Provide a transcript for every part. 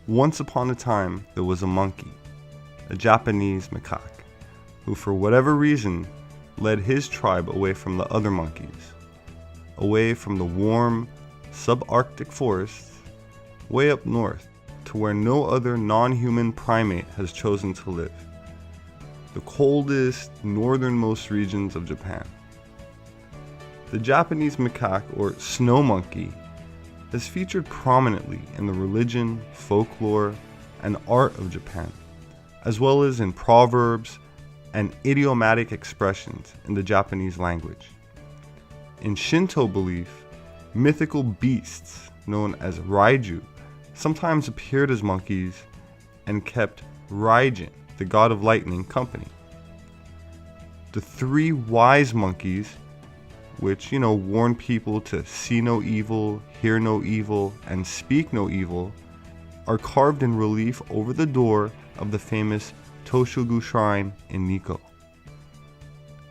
Once upon a time, there was a monkey, a Japanese macaque, who for whatever reason led his tribe away from the other monkeys, away from the warm, subarctic forests, way up north to where no other non-human primate has chosen to live, the coldest, northernmost regions of Japan. The Japanese macaque, or snow monkey, is featured prominently in the religion, folklore, and art of Japan, as well as in proverbs and idiomatic expressions in the Japanese language. In Shinto belief, mythical beasts known as raiju sometimes appeared as monkeys and kept Raijin, the god of lightning, company. The three wise monkeys, which, warn people to see no evil, hear no evil, and speak no evil, are carved in relief over the door of the famous Toshugu Shrine in Nikko.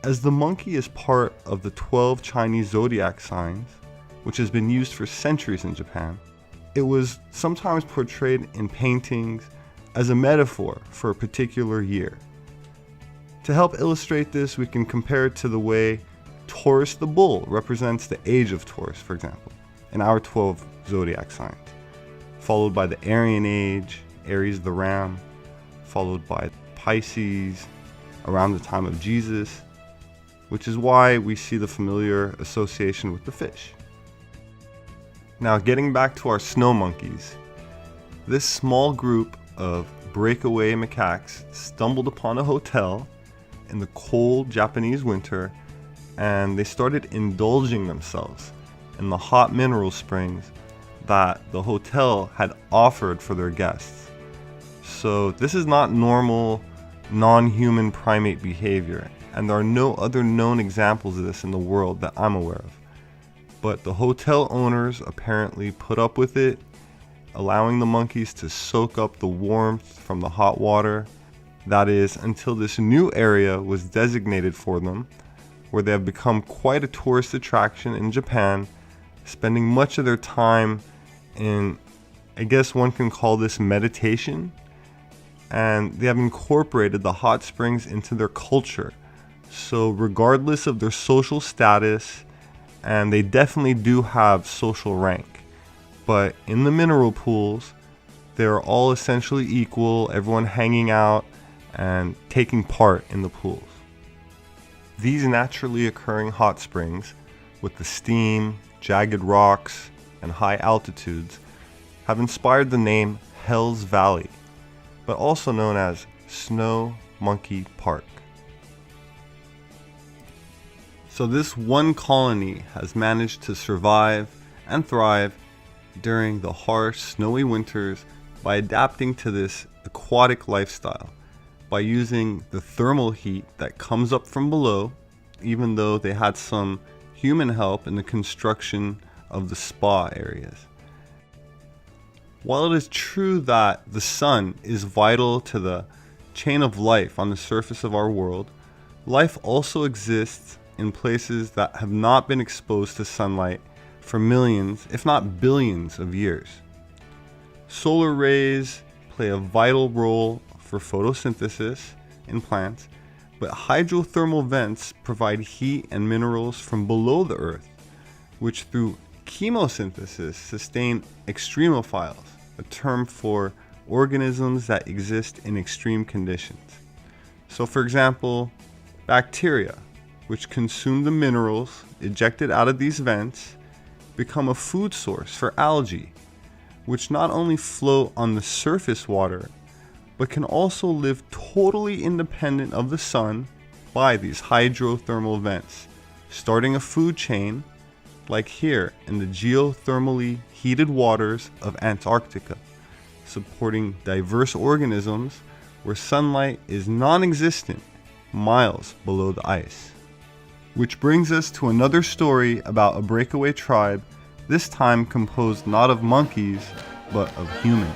As the monkey is part of the 12 Chinese zodiac signs, which has been used for centuries in Japan, it was sometimes portrayed in paintings as a metaphor for a particular year. To help illustrate this, we can compare it to the way Taurus the bull represents the age of Taurus, for example, in our 12 zodiac signs, followed by the Aryan age, Aries the ram, followed by Pisces around the time of Jesus, which is why we see the familiar association with the fish. Now, getting back to our snow monkeys, this small group of breakaway macaques stumbled upon a hotel in the cold Japanese winter, and they started indulging themselves in the hot mineral springs that the hotel had offered for their guests. So this is not normal, non-human primate behavior, and there are no other known examples of this in the world that I'm aware of. But the hotel owners apparently put up with it, allowing the monkeys to soak up the warmth from the hot water. That is, until this new area was designated for them, where they have become quite a tourist attraction in Japan, spending much of their time in, I guess one can call this meditation, and they have incorporated the hot springs into their culture. So regardless of their social status, and they definitely do have social rank, but in the mineral pools, they're all essentially equal, everyone hanging out and taking part in the pools. These naturally occurring hot springs, with the steam, jagged rocks, and high altitudes, have inspired the name Hell's Valley, but also known as Snow Monkey Park. So this one colony has managed to survive and thrive during the harsh, snowy winters by adapting to this aquatic lifestyle, by using the thermal heat that comes up from below, even though they had some human help in the construction of the spa areas. While it is true that the sun is vital to the chain of life on the surface of our world, life also exists in places that have not been exposed to sunlight for millions, if not billions of years. Solar rays play a vital role for photosynthesis in plants, but hydrothermal vents provide heat and minerals from below the earth, which through chemosynthesis sustain extremophiles, a term for organisms that exist in extreme conditions. So for example, bacteria, which consume the minerals ejected out of these vents, become a food source for algae, which not only float on the surface water, but can also live totally independent of the sun by these hydrothermal vents, starting a food chain like here in the geothermally heated waters of Antarctica, supporting diverse organisms where sunlight is non-existent miles below the ice. Which brings us to another story about a breakaway tribe, this time composed not of monkeys, but of humans.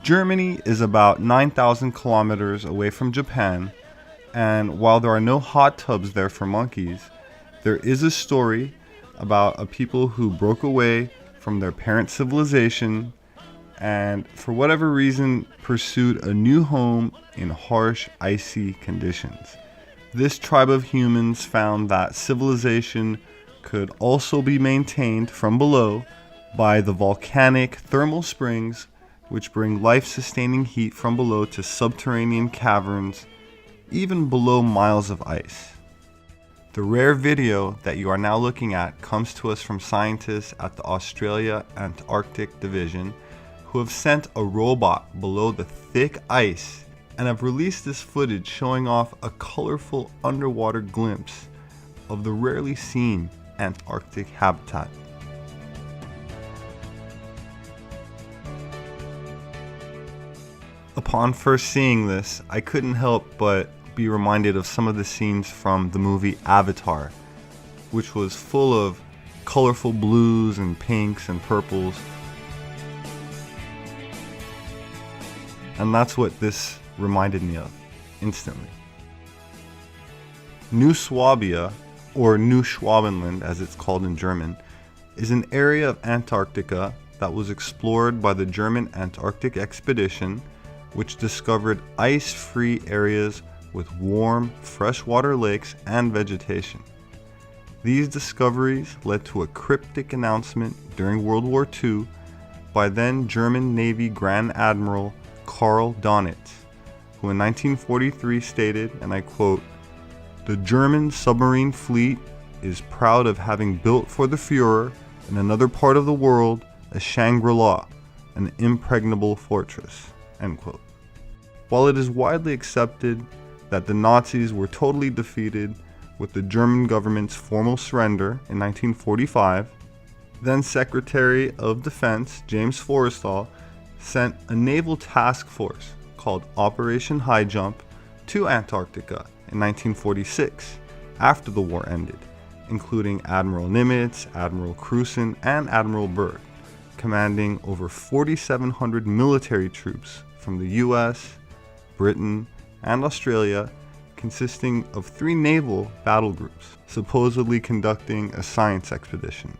Germany is about 9,000 kilometers away from Japan, and while there are no hot tubs there for monkeys, there is a story about a people who broke away from their parent civilization and, for whatever reason, pursued a new home in harsh, icy conditions. This tribe of humans found that civilization could also be maintained from below by the volcanic thermal springs, which bring life-sustaining heat from below to subterranean caverns, even below miles of ice. The rare video that you are now looking at comes to us from scientists at the Australia Antarctic Division, who have sent a robot below the thick ice and have released this footage showing off a colorful underwater glimpse of the rarely seen Antarctic habitat. Upon first seeing this, I couldn't help but be reminded of some of the scenes from the movie Avatar, which was full of colorful blues and pinks and purples. And that's what this reminded me of instantly. NewSchwabia, or NewSchwabland as it's called in German, is an area of Antarctica that was explored by the German Antarctic expedition, which discovered ice-free areas with warm, freshwater lakes and vegetation. These discoveries led to a cryptic announcement during World War II by then German Navy Grand Admiral Karl Donitz, who in 1943 stated, and I quote, "The German submarine fleet is proud of having built for the Führer in another part of the world a Shangri-La, an impregnable fortress," end quote. While it is widely accepted that the Nazis were totally defeated with the German government's formal surrender in 1945, then Secretary of Defense James Forrestal sent a naval task force called Operation High Jump to Antarctica in 1946 after the war ended, including Admiral Nimitz, Admiral Cruzen, and Admiral Byrd, commanding over 4,700 military troops from the US, Britain, and Australia, consisting of 3 naval battle groups, supposedly conducting a science expedition.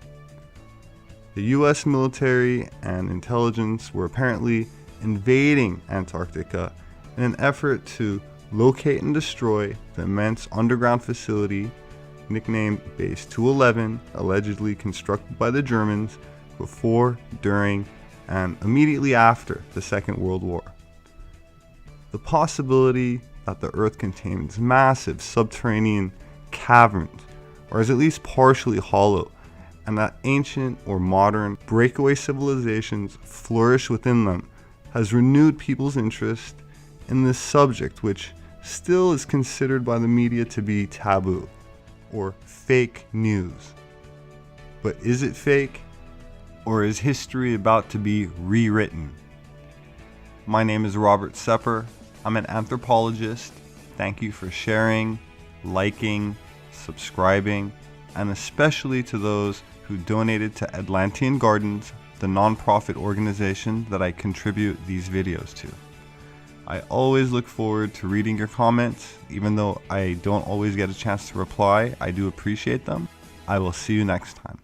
The US military and intelligence were apparently invading Antarctica in an effort to locate and destroy the immense underground facility nicknamed Base 211, allegedly constructed by the Germans before, during, and immediately after the Second World War. The possibility that the Earth contains massive subterranean caverns, or is at least partially hollow, and that ancient or modern breakaway civilizations flourish within them, has renewed people's interest in this subject, which still is considered by the media to be taboo, or fake news. But is it fake, or is history about to be rewritten? My name is Robert Sepper. I'm an anthropologist. Thank you for sharing, liking, subscribing, and especially to those who donated to Atlantean Gardens, the nonprofit organization that I contribute these videos to. I always look forward to reading your comments. Even though I don't always get a chance to reply, I do appreciate them. I will see you next time.